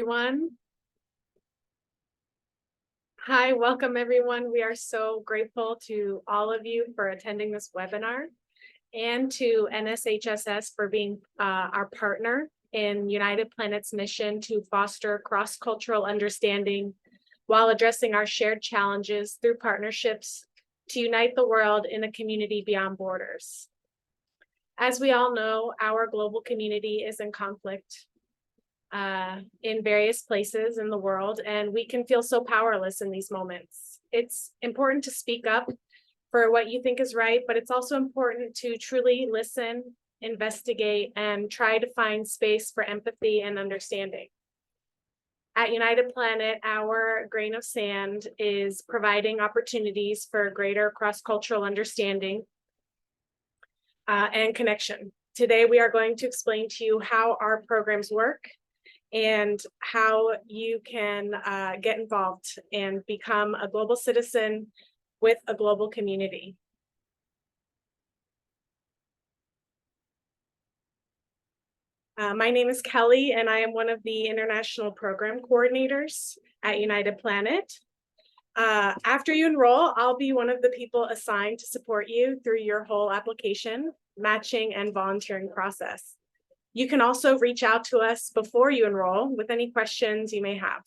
Everyone. Hi, welcome everyone. We are so grateful to all of you for attending this webinar and to NSHSS for being our partner in United Planet's mission to foster cross-cultural understanding while addressing our shared challenges through partnerships to unite the world in a community beyond borders. As we all know, our global community is in conflict in various places in the world, and we can feel so powerless in these moments. It's important to speak up for what you think is right, but it's also important to truly listen, investigate, and try to find space for empathy and understanding. At United Planet, our grain of sand is providing opportunities for greater cross-cultural understanding and connection. Today, we are going to explain to you how our programs work and how you can get involved and become a global citizen with a global community. My name is Kelly, and I am one of the international program coordinators at United Planet. After you enroll, I'll be one of the people assigned to support you through your whole application, matching, and volunteering process. You can also reach out to us before you enroll with any questions you may have.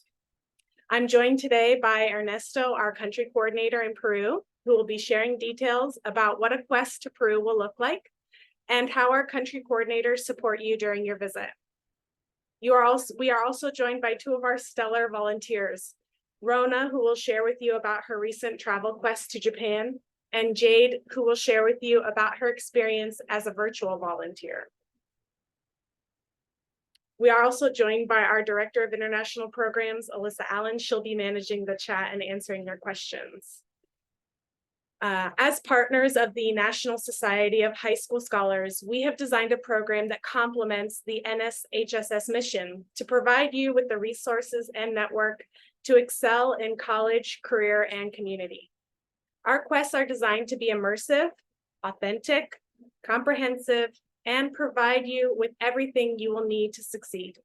I'm joined today by Ernesto, our country coordinator in Peru, who will be sharing details about what a quest to Peru will look like and how our country coordinators support you during your visit. We are also joined by two of our stellar volunteers, Rona, who will share with you about her recent travel quest to Japan, and Jade, who will share with you about her experience as a virtual volunteer. We are also joined by our Director of International Programs, Alyssa Allen. She'll be managing the chat and answering your questions. As partners of the National Society of High School Scholars, we have designed a program that complements the NSHSS mission to provide you with the resources and network to excel in college, career, and community. Our quests are designed to be immersive, authentic, comprehensive, and provide you with everything you will need to succeed.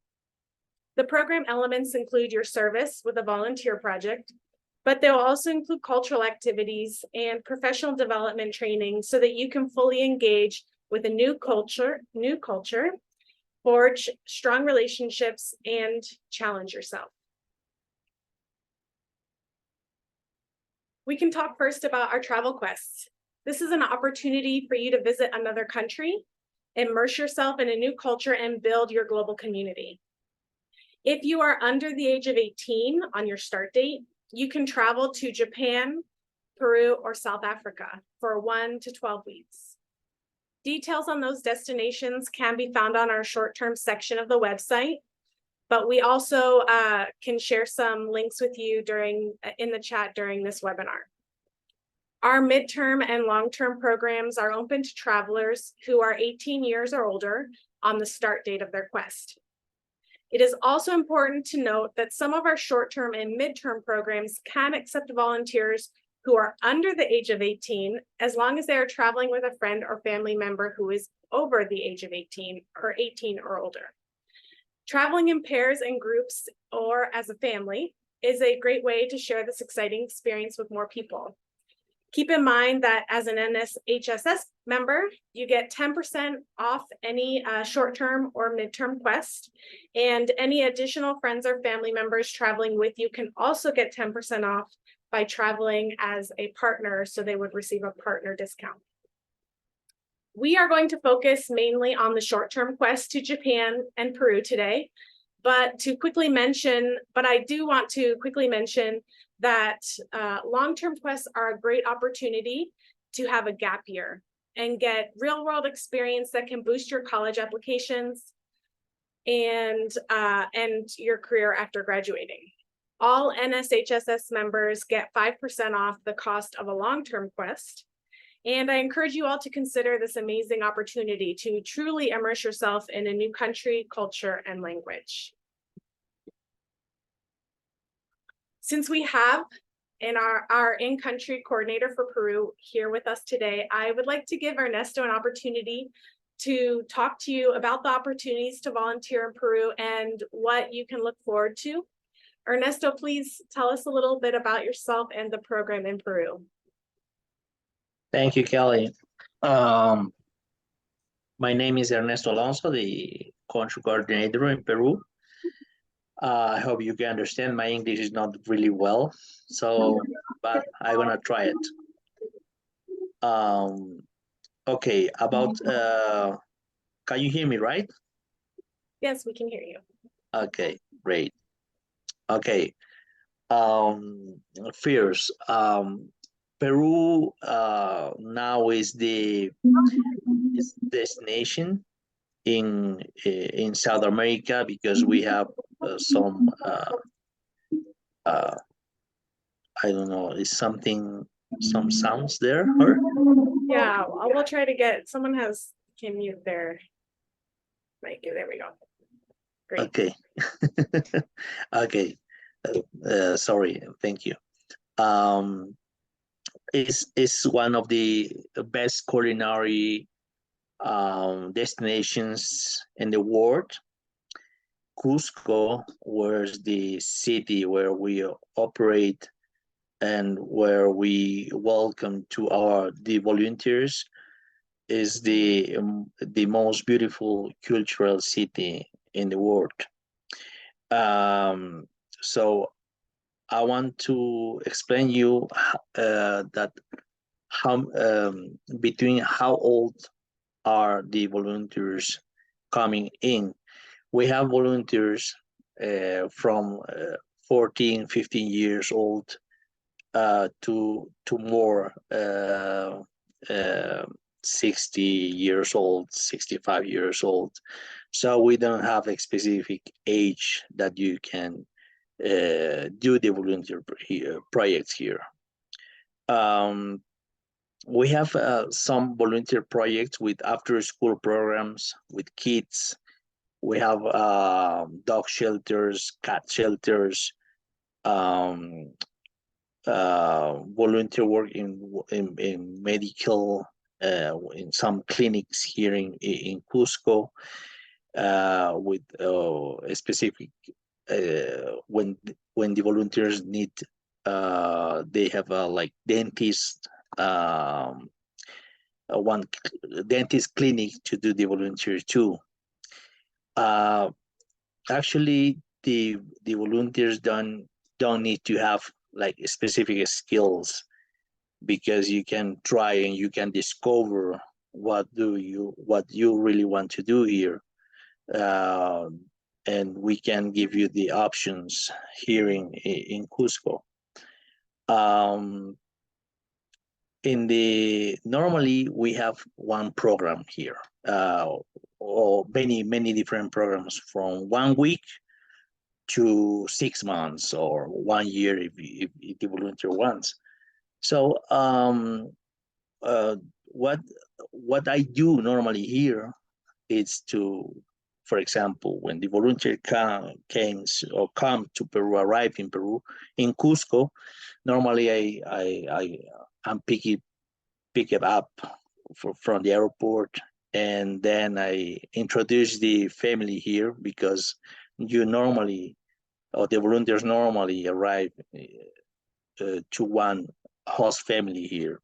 The program elements include your service with a volunteer project, but they'll also include cultural activities and professional development training so that you can fully engage with a new culture, forge strong relationships, and challenge yourself. We can talk first about our travel quests. This is an opportunity for you to visit another country, immerse yourself in a new culture, and build your global community. If you are under the age of 18 on your start date, you can travel to Japan, Peru, or South Africa for 1 to 12 weeks. Details on those destinations can be found on our short-term section of the website, but we also can share some links with you in the chat during this webinar. Our midterm and long-term programs are open to travelers who are 18 years or older on the start date of their quest. It is also important to note that some of our short-term and midterm programs can accept volunteers who are under the age of 18, as long as they are traveling with a friend or family member who is over the age of 18 or older. Traveling in pairs and groups or as a family is a great way to share this exciting experience with more people. Keep in mind that as an NSHSS member, you get 10% off any short-term or midterm quest, and any additional friends or family members traveling with you can also get 10% off by traveling as a partner, so they would receive a partner discount. We are going to focus mainly on the short-term quest to Japan and Peru today, but I do want to quickly mention that long-term quests are a great opportunity to have a gap year and get real-world experience that can boost your college applications and your career after graduating. All NSHSS members get 5% off the cost of a long-term quest, and I encourage you all to consider this amazing opportunity to truly immerse yourself in a new country, culture, and language. Since we have our in-country coordinator for Peru here with us today, I would like to give Ernesto an opportunity to talk to you about the opportunities to volunteer in Peru and what you can look forward to. Ernesto, please tell us a little bit about yourself and the program in Peru. Thank you, Kelly. My name is Ernesto Alonso, the country coordinator in Peru. I hope you can understand. My English is not really well, but I'm gonna try it. Okay, about, can you hear me, right? Yes, we can hear you. Okay, great. Okay, fears. Peru now is the destination in South America because we have some I don't know, is something, some sounds there, or? Yeah, we'll try to get, someone can mute their mic. There we go. Great. Okay. Okay. Sorry, thank you. Is one of the best culinary destinations in the world. Cusco was the city where we operate and where we welcome to the volunteers, is the most beautiful cultural city in the world. So I want to explain you that how between how old are the volunteers coming in. We have volunteers from 14, 15 years old to more 60 years old, 65 years old. So we don't have a specific age that you can do the volunteer projects here. We have some volunteer projects with after-school programs with kids. We have dog shelters, cat shelters, volunteer work in medical, in some clinics here in Cusco, with a specific when the volunteers need, they have like dentist, one dentist clinic to do the volunteers too. Actually, the volunteers don't need to have like specific skills, because you can try and you can discover what you really want to do here, and we can give you the options here in Cusco. Normally we have one program here, or many different programs from 1 week to 6 months or 1 year if the volunteer wants. So what I do normally here is to, for example, when the volunteer come to Peru, arrive in Peru, in Cusco, normally I'm pick it up from the airport, and then I introduce the family here, because the volunteers normally arrive to one host family here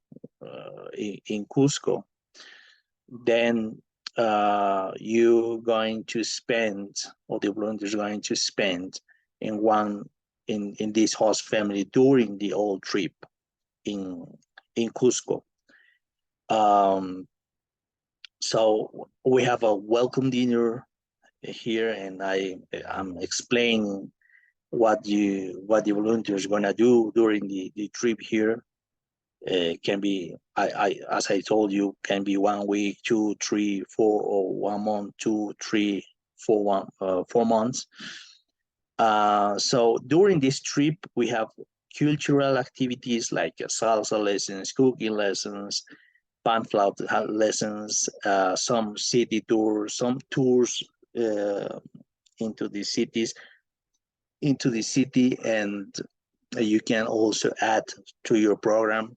in Cusco. Then you're going to spend, or the volunteers are going to spend in this host family during the whole trip in Cusco. So we have a welcome dinner here, and I'm explaining what the volunteers are gonna do during the trip here. Can be, as I told you, can be 1 week, 2, 3, 4, or 1 month, 2, 3, 4, 4 months. So during this trip, we have cultural activities like salsa lessons, cooking lessons, pan flute lessons, some city tours, some tours into the cities, and you can also add to your program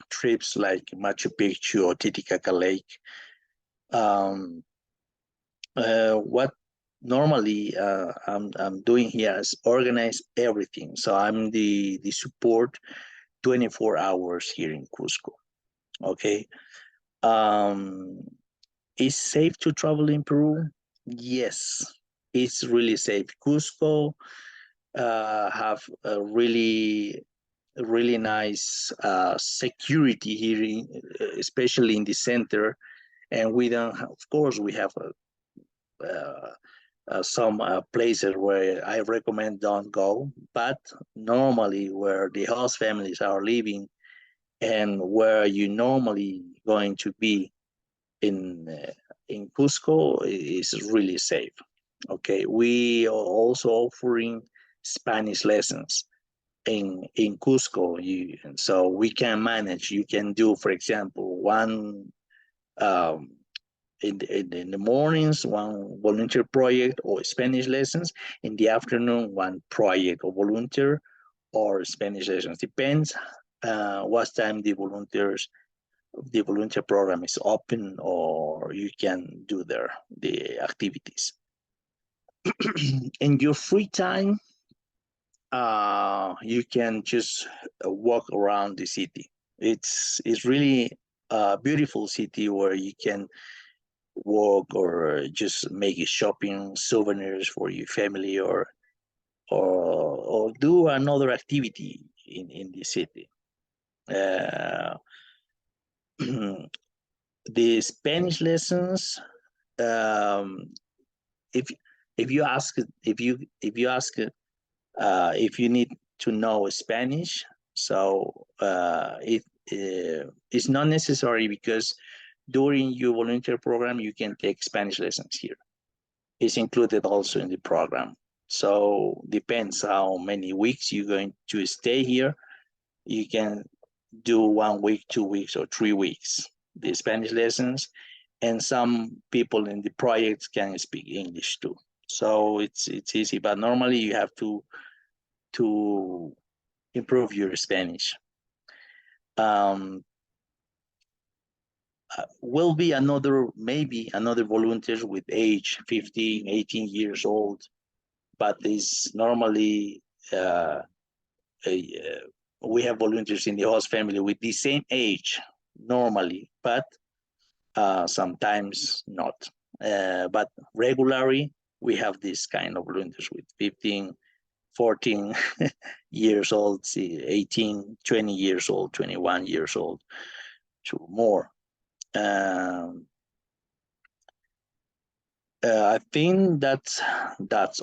trips like Machu Picchu or Titicaca Lake, What normally I'm doing here is organize everything. So I'm the support 24 hours here in Cusco. Okay. Um, is safe to travel in Peru? Yes, it's really safe. Cusco have a really nice security here, especially in the center. And we don't, of course, we have some places where I recommend don't go, but normally where the host families are living and where you normally going to be in Cusco is really safe. Okay, we are also offering Spanish lessons in Cusco. So we can manage. You can do, for example, one um, in the mornings, one volunteer project or Spanish lessons. In the afternoon, one project or volunteer or Spanish lessons. Depends what time the volunteer program is open or you can do the activities. In your free time, you can just walk around the city. It's really a beautiful city where you can walk or just make a shopping souvenirs for your family or do another activity in the city. Uh, the Spanish lessons, um, if if you ask if you need to know Spanish, so it's not necessary because during your volunteer program you can take Spanish lessons here. It's included also in the program. So depends how many weeks you're going to stay here. You can do 1 week, 2 weeks, or 3 weeks the Spanish lessons, and some people in the projects can speak English too. So it's easy, but normally you have to improve your Spanish. Will be maybe another volunteers with age 15, 18 years old, but is normally we have volunteers in the host family with the same age normally, but sometimes not. But regularly, we have this kind of volunteers with 15, 14 years old, 18, 20 years old, 21 years old, to more. I think that's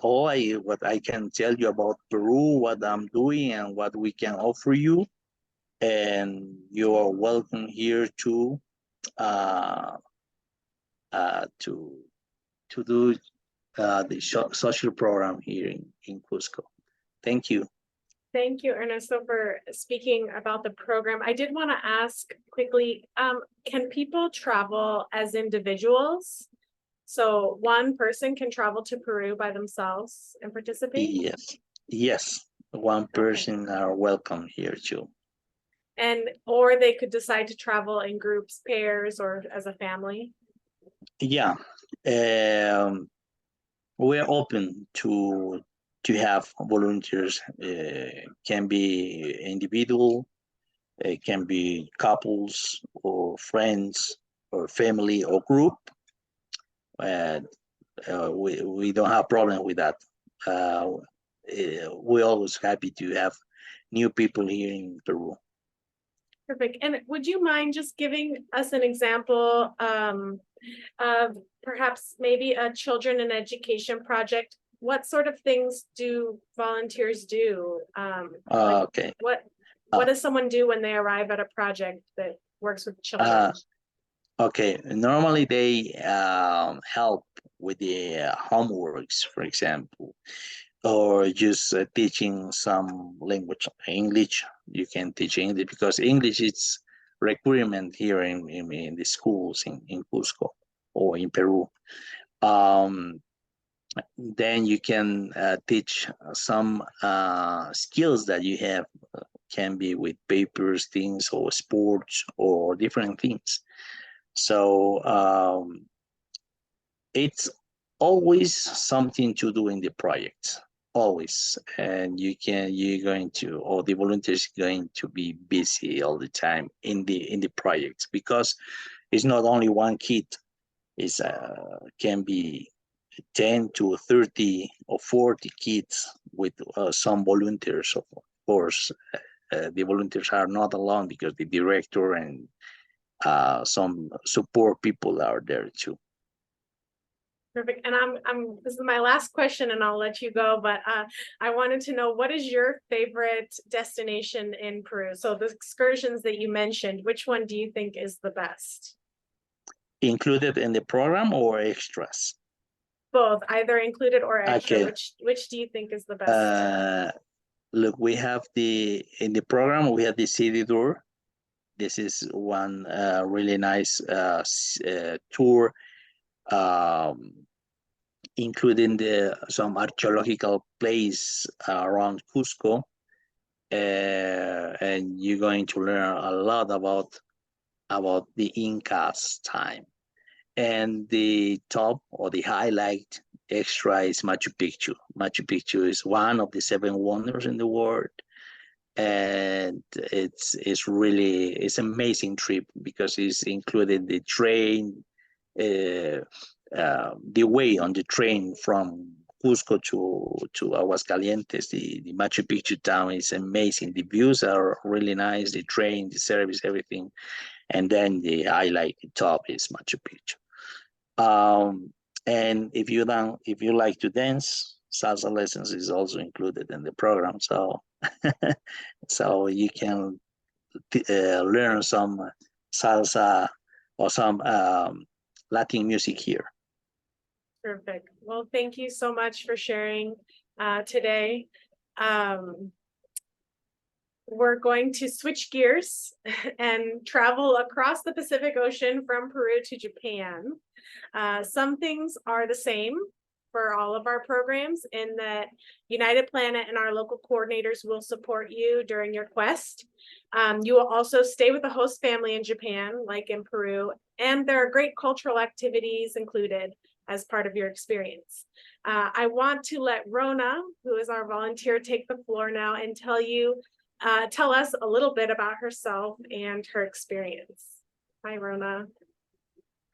all what I can tell you about Peru, what I'm doing, and what we can offer you. And you are welcome here uh, to do the social program here in Cusco. Thank you. Thank you, Ernesto, for speaking about the program. I did want to ask quickly, can people travel as individuals? So one person can travel to Peru by themselves and participate? Yes. One person are welcome here too. Or they could decide to travel in groups, pairs, or as a family? Yeah. We're open to have volunteers. Can be individual, it can be couples or friends or family or group. We don't have problem with that. We're always happy to have new people here in Peru. Perfect. And would you mind just giving us an example of perhaps maybe a children and education project? What sort of things do volunteers do? Okay. What does someone do when they arrive at a project that works with children? Okay, normally they help with the homeworks, for example, or just teaching some language, English. You can teach English because English is requirement here in the schools in Cusco or in Peru. Then you can teach some skills that you have, can be with papers, things, or sports, or different things. So it's always something to do in the project, always. And you're going to, or the volunteers going to be busy all the time in the project, because it's not only one kid. It's can be 10 to 30 or 40 kids with some volunteers. Of course, the volunteers are not alone, because the director and some support people are there too. Perfect. And this is my last question and I'll let you go, but I wanted to know, what is your favorite destination in Peru? So the excursions that you mentioned, which one do you think is the best? Included in the program or extras? Both, either included or extra. Okay. Which do you think is the best? Look, we have in the program, we have the city tour. This is one really nice tour, including some archaeological place around Cusco. And you're going to learn a lot about the Incas time. And the top, or the highlight extra, is Machu Picchu. Machu Picchu is one of the 7 wonders in the world. And it's really, it's an amazing trip, because it's included the train, the way on the train from Cusco to Aguascalientes. The Machu Picchu town is amazing. The views are really nice, the train, the service, everything. And then the highlight, the top, is Machu Picchu. And if you like to dance, salsa lessons is also included in the program. So so you can learn some salsa or some Latin music here. Perfect. Well, thank you so much for sharing today. We're going to switch gears and travel across the Pacific Ocean from Peru to Japan. Some things are the same for all of our programs, in that United Planet and our local coordinators will support you during your quest. You will also stay with the host family in Japan, like in Peru, and there are great cultural activities included as part of your experience. I want to let Rona, who is our volunteer, take the floor now and tell us a little bit about herself and her experience. Hi, Rona.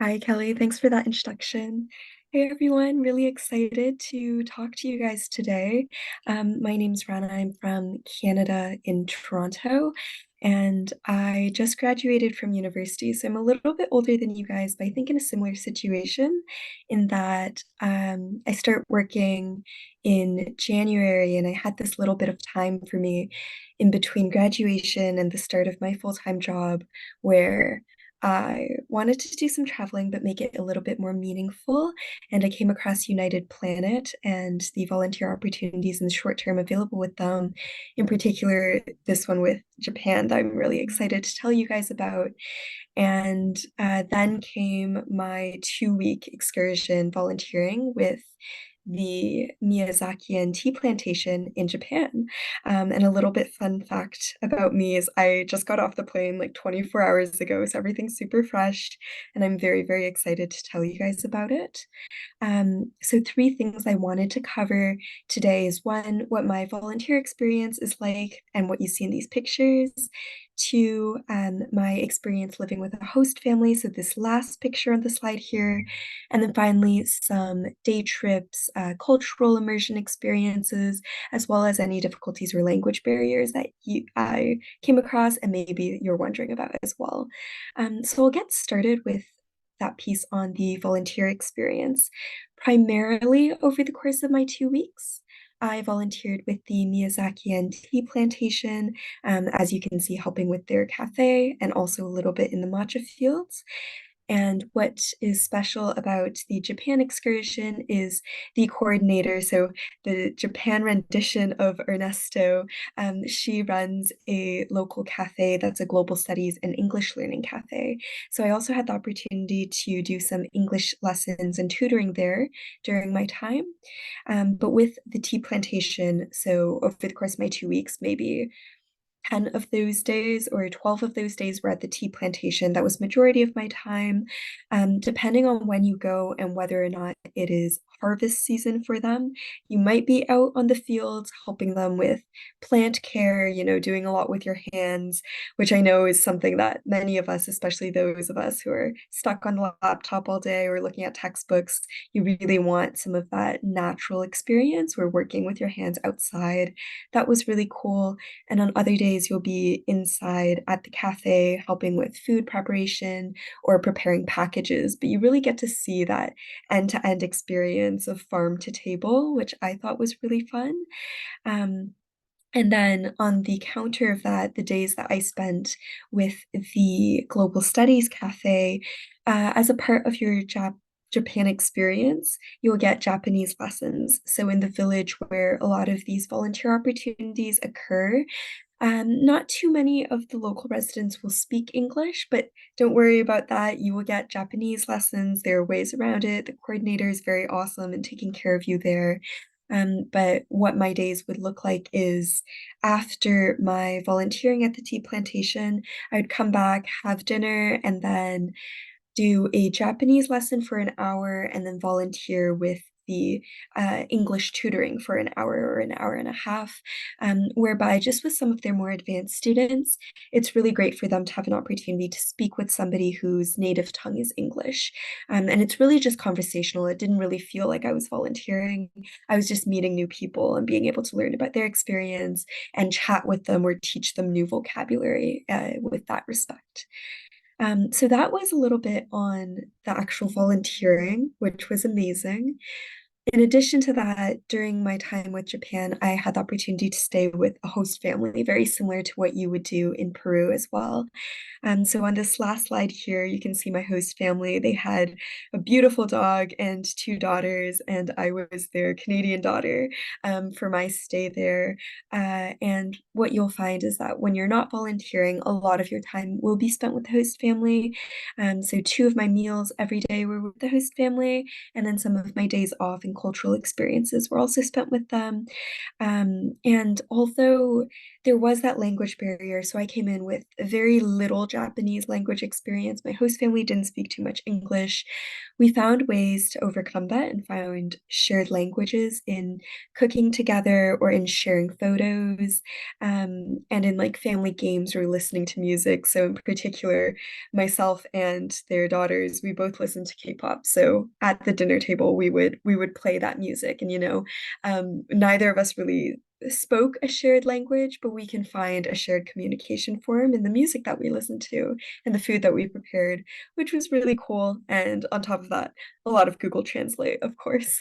Hi, Kelly. Thanks for that introduction. Hey, everyone. Really excited to talk to you guys today. My name's Rana. I'm from Canada in Toronto, and I just graduated from university. So I'm a little bit older than you guys, but I think in a similar situation, in that I start working in January, and I had this little bit of time for me in between graduation and the start of my full-time job, where I wanted to do some traveling, but make it a little bit more meaningful. And I came across United Planet and the volunteer opportunities in the short term available with them, in particular, this one with Japan that I'm really excited to tell you guys about. And then came my 2-week excursion volunteering with the Miyazakian tea plantation in Japan. And a little bit fun fact about me is I just got off the plane like 24 hours ago, so everything's super fresh, and I'm very, very excited to tell you guys about it. So 3 things I wanted to cover today is 1, what my volunteer experience is like and what you see in these pictures. 2, my experience living with a host family, so this last picture on the slide here. And then finally, some day trips, cultural immersion experiences, as well as any difficulties or language barriers that I came across and maybe you're wondering about as well. So we'll get started with that piece on the volunteer experience. Primarily over the course of my 2 weeks, I volunteered with the Miyazakian tea plantation, as you can see, helping with their cafe and also a little bit in the matcha fields. And what is special about the Japan excursion is the coordinator. So the Japan rendition of Ernesto, she runs a local cafe that's a global studies and English learning cafe. So I also had the opportunity to do some English lessons and tutoring there during my time. But with the tea plantation, so over the course of my 2 weeks, maybe 10 of those days or 12 of those days were at the tea plantation. That was majority of my time. Depending on when you go and whether or not it is harvest season for them, you might be out on the fields helping them with plant care, doing a lot with your hands, which I know is something that many of us, especially those of us who are stuck on the laptop all day or looking at textbooks, you really want some of that natural experience where working with your hands outside. That was really cool. And on other days, you'll be inside at the cafe helping with food preparation or preparing packages. But you really get to see that end-to-end experience of farm to table, which I thought was really fun. Um, and then on the counter of that, the days that I spent with the Global Studies Cafe, as a part of your Japan experience, you'll get Japanese lessons. So in the village where a lot of these volunteer opportunities occur, not too many of the local residents will speak English, but don't worry about that. You will get Japanese lessons. There are ways around it. The coordinator is very awesome in taking care of you there. But what my days would look like is after my volunteering at the tea plantation, I would come back, have dinner, and then do a Japanese lesson for an hour and then volunteer with the English tutoring for an hour or an hour and a half, whereby just with some of their more advanced students, it's really great for them to have an opportunity to speak with somebody whose native tongue is English. And it's really just conversational. It didn't really feel like I was volunteering. I was just meeting new people and being able to learn about their experience and chat with them or teach them new vocabulary with that respect. So that was a little bit on the actual volunteering, which was amazing. In addition to that, during my time with Japan, I had the opportunity to stay with a host family, very similar to what you would do in Peru as well. So on this last slide here, you can see my host family. They had a beautiful dog and two daughters, and I was their Canadian daughter for my stay there. And what you'll find is that when you're not volunteering, a lot of your time will be spent with the host family. So 2 of my meals every day were with the host family, and then some of my days off and cultural experiences were also spent with them. And although there was that language barrier, so I came in with very little Japanese language experience. My host family didn't speak too much English. We found ways to overcome that and found shared languages in cooking together or in sharing photos, and in like family games or listening to music. So in particular, myself and their daughters, we both listened to K-pop. So at the dinner table, we would play that music, and neither of us really spoke a shared language, but we can find a shared communication form in the music that we listened to and the food that we prepared, which was really cool. And on top of that, a lot of Google Translate, of course.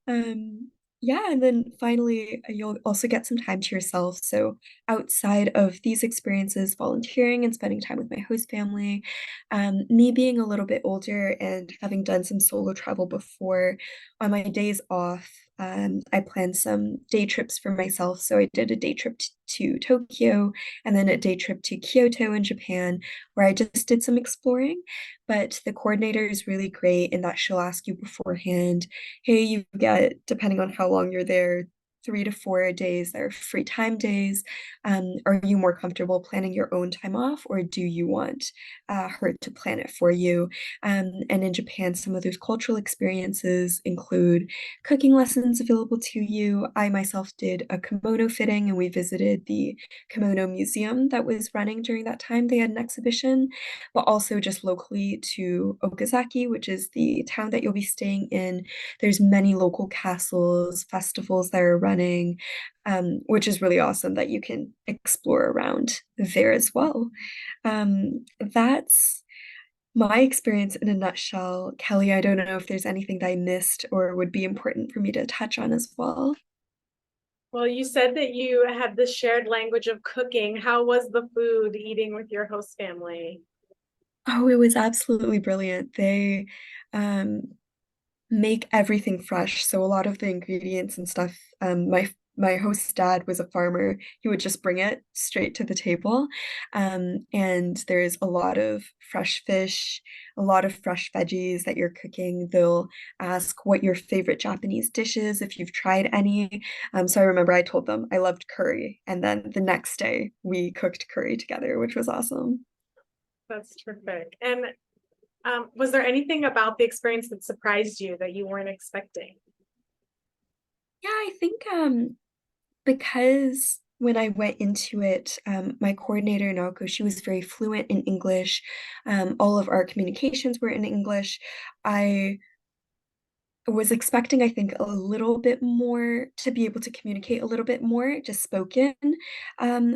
Um, yeah, and then finally, you'll also get some time to yourself. So outside of these experiences, volunteering and spending time with my host family, me being a little bit older and having done some solo travel before, on my days off, I planned some day trips for myself. So I did a day trip to Tokyo and then a day trip to Kyoto in Japan, where I just did some exploring. But the coordinator is really great in that she'll ask you beforehand, hey, you get, depending on how long you're there, 3 to 4 days that are free time days. Are you more comfortable planning your own time off, or do you want her to plan it for you? And in Japan, some of those cultural experiences include cooking lessons available to you. I myself did a kimono fitting, and we visited the kimono museum that was running during that time. They had an exhibition, but also just locally to Okazaki, which is the town that you'll be staying in. There's many local castles, festivals that are running, which is really awesome that you can explore around there as well. That's my experience in a nutshell. Kelly, I don't know if there's anything that I missed or would be important for me to touch on as well. Well, you said that you had this shared language of cooking. How was the food eating with your host family? Oh, it was absolutely brilliant. They um, make everything fresh. So a lot of the ingredients and stuff, my my host's dad was a farmer, he would just bring it straight to the table. And there's a lot of fresh fish, a lot of fresh veggies that you're cooking. They'll ask what your favorite Japanese dish is, if you've tried any. So I remember I told them I loved curry, and then the next day we cooked curry together, which was awesome. That's terrific. And was there anything about the experience that surprised you that you weren't expecting? Yeah, I think because when I went into it, my coordinator, Naoko, she was very fluent in English. All of our communications were in English. I was expecting, I think, a little bit more to be able to communicate a little bit more, just spoken,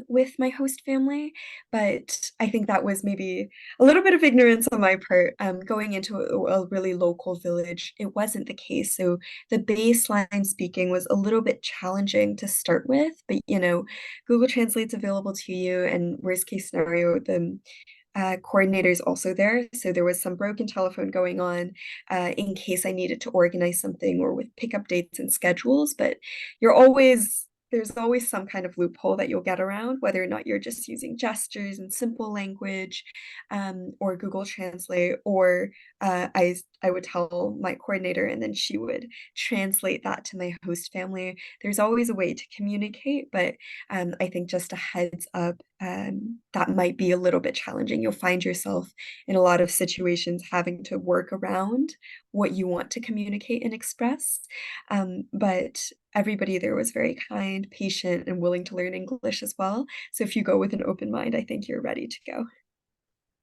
with my host family. But I think that was maybe a little bit of ignorance on my part. Going into a really local village, it wasn't the case. So the baseline speaking was a little bit challenging to start with. But Google Translate's available to you, and worst case scenario, the coordinators also there. So there was some broken telephone going on in case I needed to organize something or with pickup dates and schedules. But there's always some kind of loophole that you'll get around, whether or not you're just using gestures and simple language, or Google Translate, or I would tell my coordinator and then she would translate that to my host family. There's always a way to communicate, but I think just a heads up, that might be a little bit challenging. You'll find yourself in a lot of situations having to work around what you want to communicate and express. But everybody there was very kind, patient, and willing to learn English as well. So if you go with an open mind, I think you're ready to go.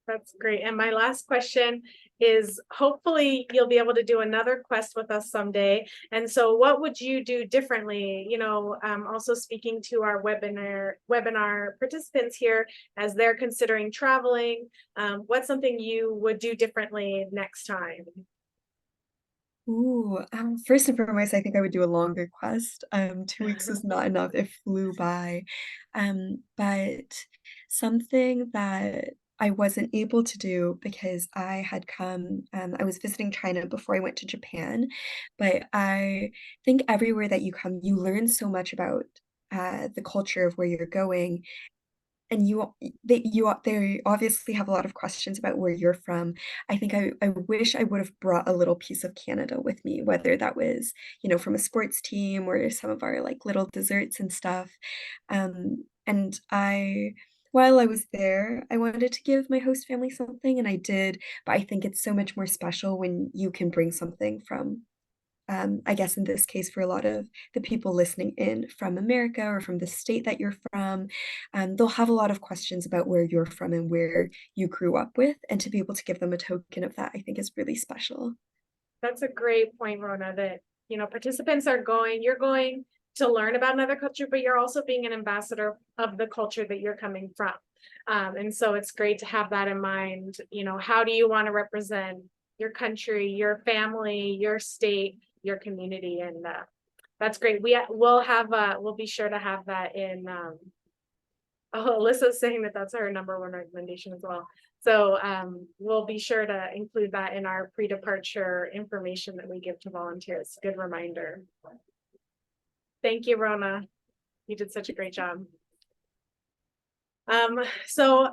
That's great. And my last question is, hopefully you'll be able to do another quest with us someday. And so what would you do differently? Also speaking to our webinar participants here as they're considering traveling, what's something you would do differently next time? Ooh, first and foremost, I think I would do a longer quest. 2 weeks was not enough. It flew by. But something that I wasn't able to do because I was visiting China before I went to Japan, but I think everywhere that you come, you learn so much about the culture of where you're going, and they obviously have a lot of questions about where you're from. I think I wish I would have brought a little piece of Canada with me, whether that was, from a sports team or some of our, like, little desserts and stuff. And while I was there, I wanted to give my host family something, and I did, but I think it's so much more special when you can bring something from, I guess in this case, for a lot of the people listening in from America or from the state that you're from, they'll have a lot of questions about where you're from and where you grew up with. And to be able to give them a token of that, I think is really special. That's a great point, Rona, that, participants you're going to learn about another culture, but you're also being an ambassador of the culture that you're coming from. And so it's great to have that in mind. How do you want to represent your country, your family, your state, your community? And that's great. We'll be sure to have that in. Alyssa's saying that that's her number one recommendation as well. So we'll be sure to include that in our pre-departure information that we give to volunteers. Good reminder. Thank you, Rona. You did such a great job. So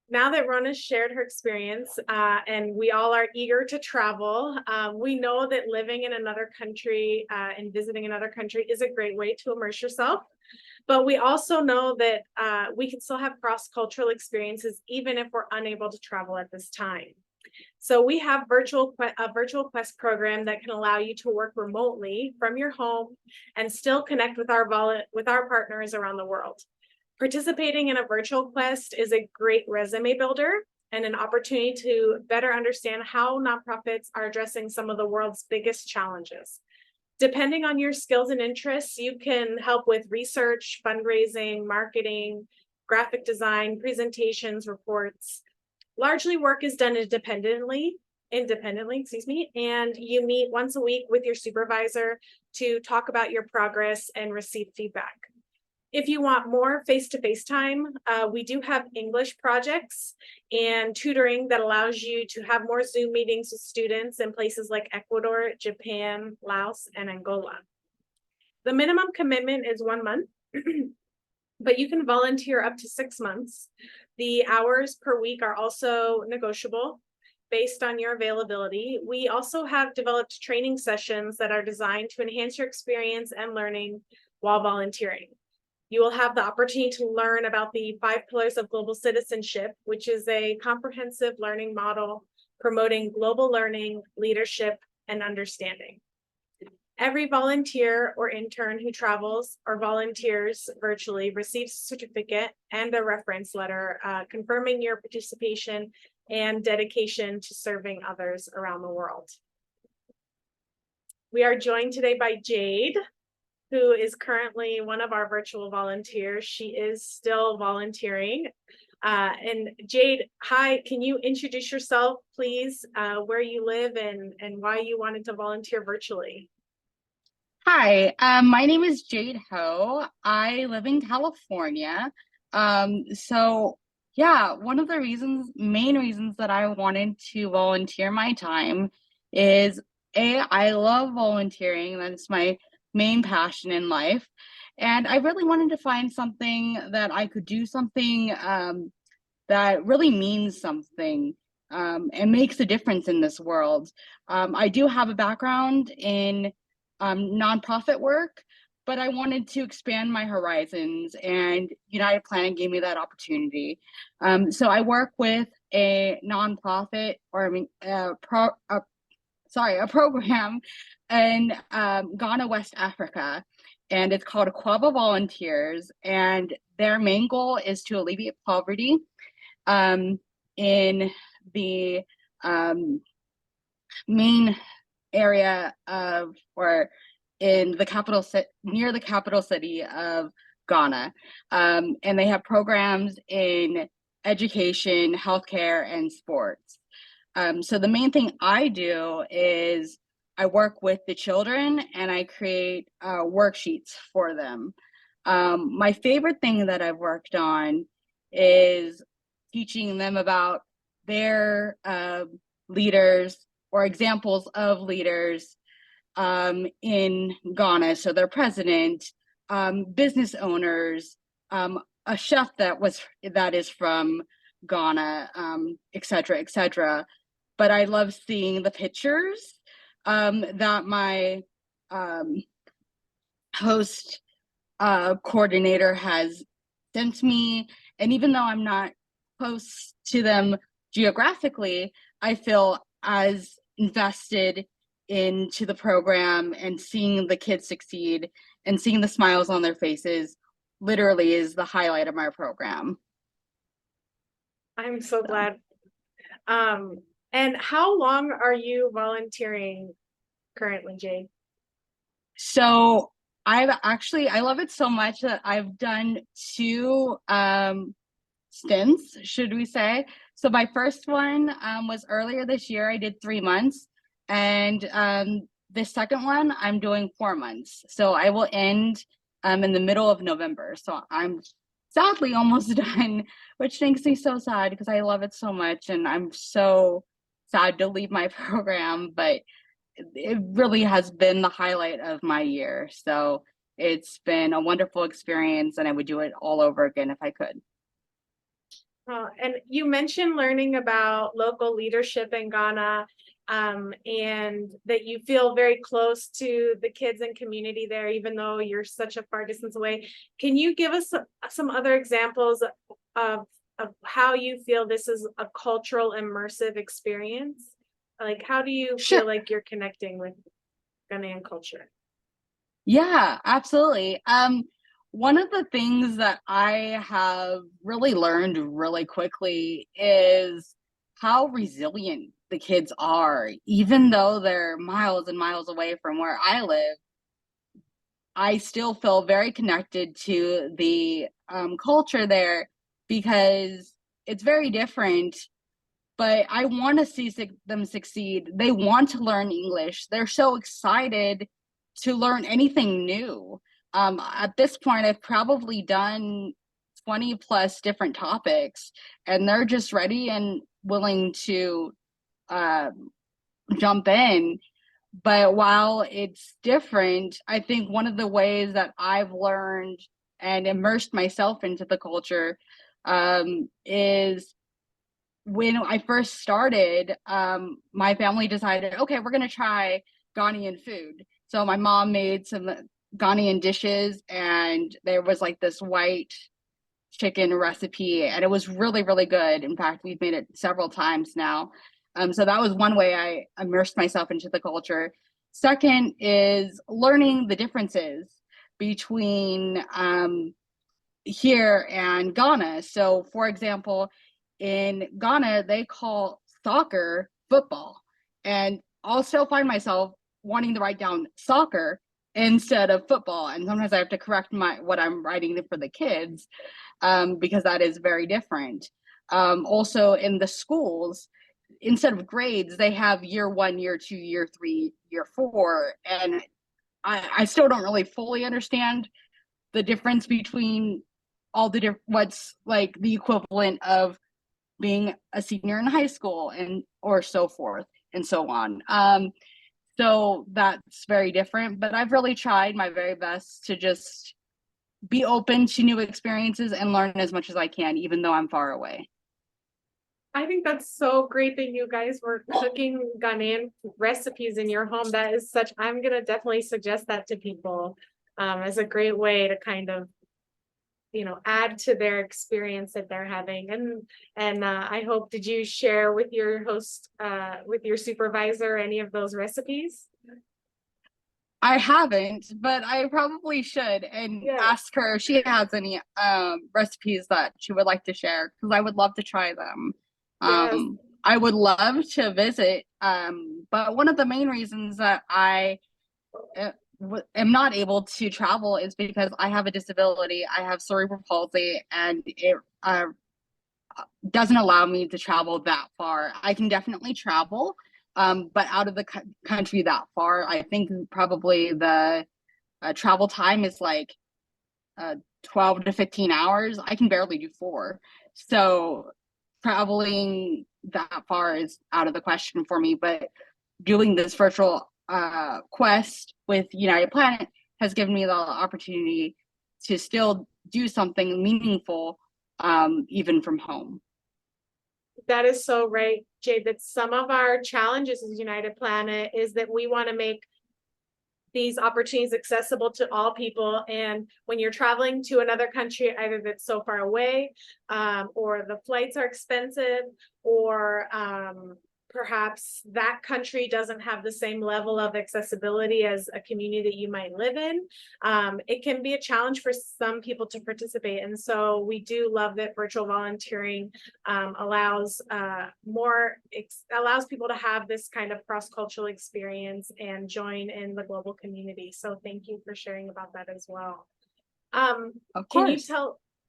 now that Rona's shared her experience, and we all are eager to travel, we know that living in another country and visiting another country is a great way to immerse yourself. But we also know that we can still have cross-cultural experiences even if we're unable to travel at this time. So we have a virtual quest program that can allow you to work remotely from your home and still connect with our partners around the world. Participating in a virtual quest is a great resume builder and an opportunity to better understand how nonprofits are addressing some of the world's biggest challenges. Depending on your skills and interests, you can help with research, fundraising, marketing, graphic design, presentations, reports. Largely work is done independently, and you meet once a week with your supervisor to talk about your progress and receive feedback. If you want more face-to-face time, we do have English projects and tutoring that allows you to have more Zoom meetings with students in places like Ecuador, Japan, Laos, and Angola. The minimum commitment is 1 month, but you can volunteer up to 6 months. The hours per week are also negotiable based on your availability. We also have developed training sessions that are designed to enhance your experience and learning while volunteering. You will have the opportunity to learn about the 5 pillars of global citizenship, which is a comprehensive learning model promoting global learning, leadership, and understanding. Every volunteer or intern who travels or volunteers virtually receives a certificate and a reference letter confirming your participation and dedication to serving others around the world. We are joined today by Jade, who is currently one of our virtual volunteers. She is still volunteering. And Jade, hi, can you introduce yourself, please, where you live and why you wanted to volunteer virtually? Hi, my name is Jade Ho. I live in California. So yeah, one of the main reasons that I wanted to volunteer my time is I love volunteering. That's my main passion in life. And I really wanted to find something that I could do something that really means something and makes a difference in this world. I do have a background in nonprofit work, but I wanted to expand my horizons, and United Planet gave me that opportunity. So I work with a nonprofit, or I mean, a program in Ghana, West Africa, and it's called Aquaba Volunteers, and their main goal is to alleviate poverty in the main area of, or in the capital near the capital city of Ghana. And they have programs in education, healthcare, and sports. So the main thing I do is I work with the children and I create worksheets for them. My favorite thing that I've worked on is teaching them about their leaders or examples of leaders in Ghana. So their president, business owners, a chef that is from Ghana, et cetera, et cetera. But I love seeing the pictures that my host coordinator has sent me. And even though I'm not close to them geographically, I feel as invested into the program, and seeing the kids succeed and seeing the smiles on their faces literally is the highlight of my program. I'm so glad. And how long are you volunteering currently, Jade? So I love it so much that I've done 2 stints, should we say. So my first one was earlier this year. I did 3 months, and the second one I'm doing 4 months. So I will end in the middle of November. So I'm sadly almost done, which makes me so sad because I love it so much, and I'm so sad to leave my program, but it really has been the highlight of my year. So it's been a wonderful experience, and I would do it all over again if I could. And you mentioned learning about local leadership in Ghana, and that you feel very close to the kids and community there, even though you're such a far distance away. Can you give us some other examples of how you feel this is a cultural immersive experience? Like, how do you Sure. feel like you're connecting with Ghanaian culture? Yeah, absolutely. One of the things that I have really learned really quickly is how resilient the kids are. Even though they're miles and miles away from where I live, I still feel very connected to the culture there because it's very different. But I want to see them succeed. They want to learn English. They're so excited to learn anything new. At this point, I've probably done 20 plus different topics, and they're just ready and willing to jump in. But while it's different, I think one of the ways that I've learned and immersed myself into the culture is when I first started, my family decided, okay, we're going to try Ghanaian food. So my mom made some Ghanaian dishes, and there was like this white chicken recipe, and it was really, really good. In fact, we've made it several times now. So that was one way I immersed myself into the culture. Second is learning the differences between here and Ghana. So, for example, in Ghana, they call soccer football. And I'll still find myself wanting to write down soccer instead of football. And sometimes I have to correct what I'm writing for the kids because that is very different. Also, in the schools, instead of grades, they have year 1, year 2, year 3, year 4. And I still don't really fully understand the difference between all the what's like the equivalent of being a senior in high school and or so forth and so on. So that's very different, but I've really tried my very best to just be open to new experiences and learn as much as I can, even though I'm far away. I think that's so great that you guys were cooking Ghanaian recipes in your home. That is such, I'm gonna definitely suggest that to people as a great way to kind of, you know, add to their experience that they're having. And I hope, did you share with your host, with your supervisor, any of those recipes? I haven't, but I probably should and Yeah. ask her if she has any recipes that she would like to share, because I would love to try them. Yes. I would love to visit, but one of the main reasons that I am not able to travel is because I have a disability. I have cerebral palsy, and it doesn't allow me to travel that far. I can definitely travel, but out of the country that far, I think probably the travel time is like 12 to 15 hours. I can barely do 4. So traveling that far is out of the question for me. But doing this virtual quest with United Planet has given me the opportunity to still do something meaningful, even from home. That is so right, Jade, that some of our challenges as United Planet is that we want to make these opportunities accessible to all people. And when you're traveling to another country, either that's so far away, or the flights are expensive, or perhaps that country doesn't have the same level of accessibility as a community that you might live in, it can be a challenge for some people to participate. And so we do love that virtual volunteering allows people to have this kind of cross-cultural experience and join in the global community. So thank you for sharing about that as well. Of course.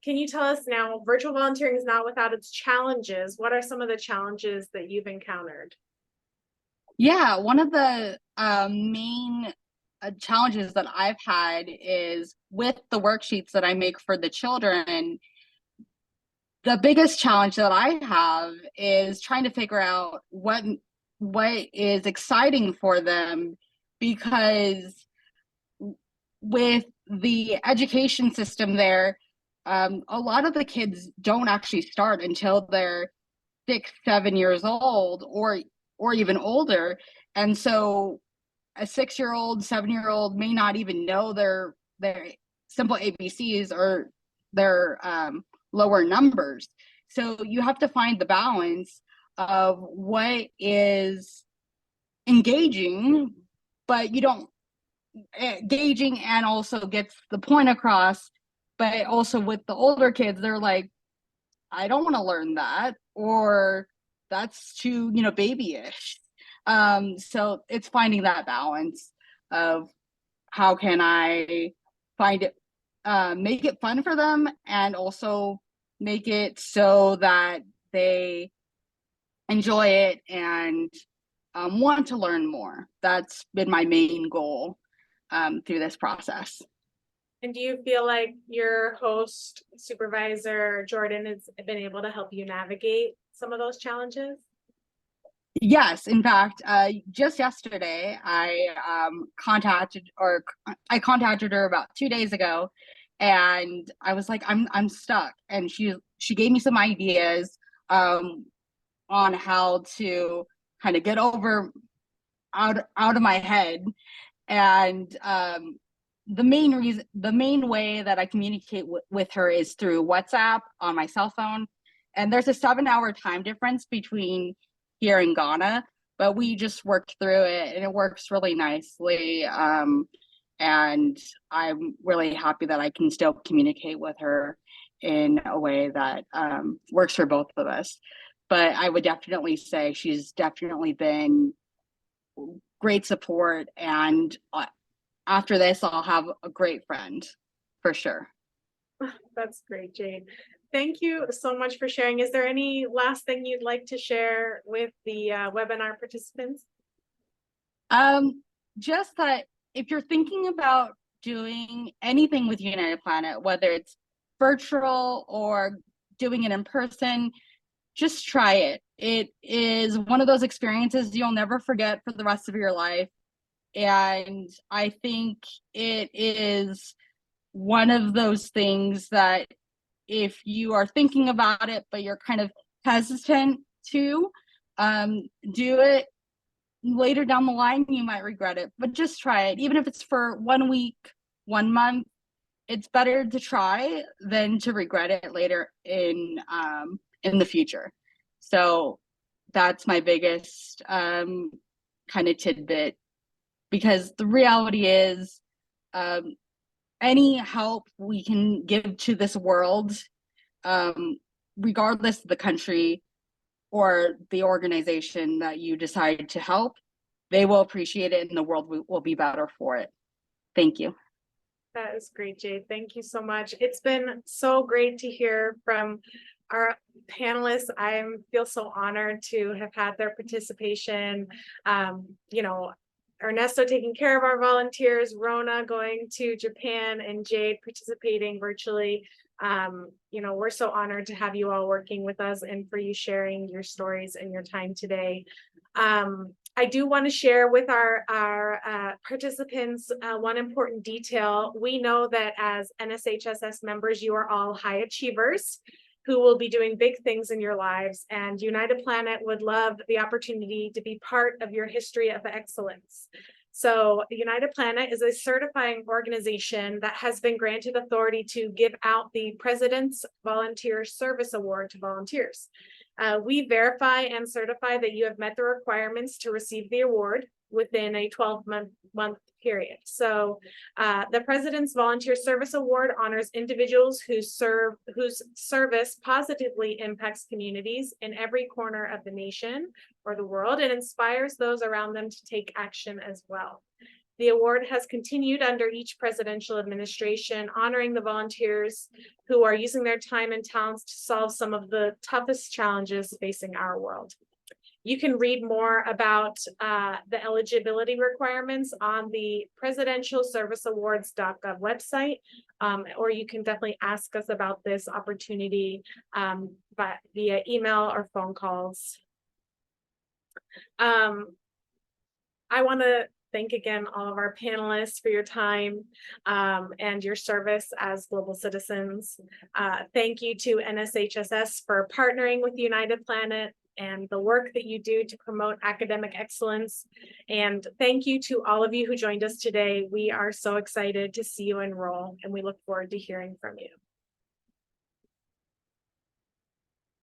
Can you tell us now, virtual volunteering is not without its challenges. What are some of the challenges that you've encountered? Yeah, one of the main challenges that I've had is with the worksheets that I make for the children. The biggest challenge that I have is trying to figure out what is exciting for them, because with the education system there, a lot of the kids don't actually start until they're 6, 7 years old, or even older. And so a 6-year-old, 7-year-old may not even know their simple ABCs or their lower numbers. So you have to find the balance of what is engaging, but you don't engaging and also gets the point across. But also with the older kids, they're like, I don't want to learn that, or that's too, babyish. So it's finding that balance of how can I find it, make it fun for them, and also make it so that they enjoy it and want to learn more. That's been my main goal through this process. And do you feel like your host supervisor, Jordan, has been able to help you navigate some of those challenges? Yes, in fact, just yesterday, I contacted her about 2 days ago, and I was like, I'm stuck, and she gave me some ideas on how to kind of get over out of my head. And the main way that I communicate with her is through WhatsApp on my cell phone. And there's a 7-hour time difference between here and Ghana, but we just worked through it and it works really nicely. And I'm really happy that I can still communicate with her in a way that works for both of us. But I would definitely say she's definitely been great support, and after this I'll have a great friend for sure. That's great, Jade. Thank you so much for sharing. Is there any last thing you'd like to share with the webinar participants? Just that if you're thinking about doing anything with United Planet, whether it's virtual or doing it in person, just try it. It is one of those experiences you'll never forget for the rest of your life. And I think it is one of those things that if you are thinking about it, but you're kind of hesitant to do it later down the line, you might regret it, but just try it. Even if it's for 1 week, 1 month, it's better to try than to regret it later in the future. So that's my biggest kind of tidbit, because the reality is any help we can give to this world, regardless of the country or the organization that you decide to help, they will appreciate it and the world will be better for it. Thank you. That is great, Jade. Thank you so much. It's been so great to hear from our panelists. I feel so honored to have had their participation. You know, Ernesto taking care of our volunteers, Rona going to Japan, and Jade participating virtually. You know, we're so honored to have you all working with us and for you sharing your stories and your time today. I do want to share with our participants one important detail. We know that as NSHSS members, you are all high achievers who will be doing big things in your lives, and United Planet would love the opportunity to be part of your history of excellence. So United Planet is a certifying organization that has been granted authority to give out the President's Volunteer Service Award to volunteers. We verify and certify that you have met the requirements to receive the award within a 12-month period. So the President's Volunteer Service Award honors individuals whose service positively impacts communities in every corner of the nation or the world and inspires those around them to take action as well. The award has continued under each presidential administration, honoring the volunteers who are using their time and talents to solve some of the toughest challenges facing our world. You can read more about the eligibility requirements on the presidentialserviceawards.gov website, or you can definitely ask us about this opportunity via email or phone calls. I want to thank again all of our panelists for your time and your service as global citizens. Thank you to NSHSS for partnering with United Planet and the work that you do to promote academic excellence. And thank you to all of you who joined us today. We are so excited to see you enroll, and we look forward to hearing from you.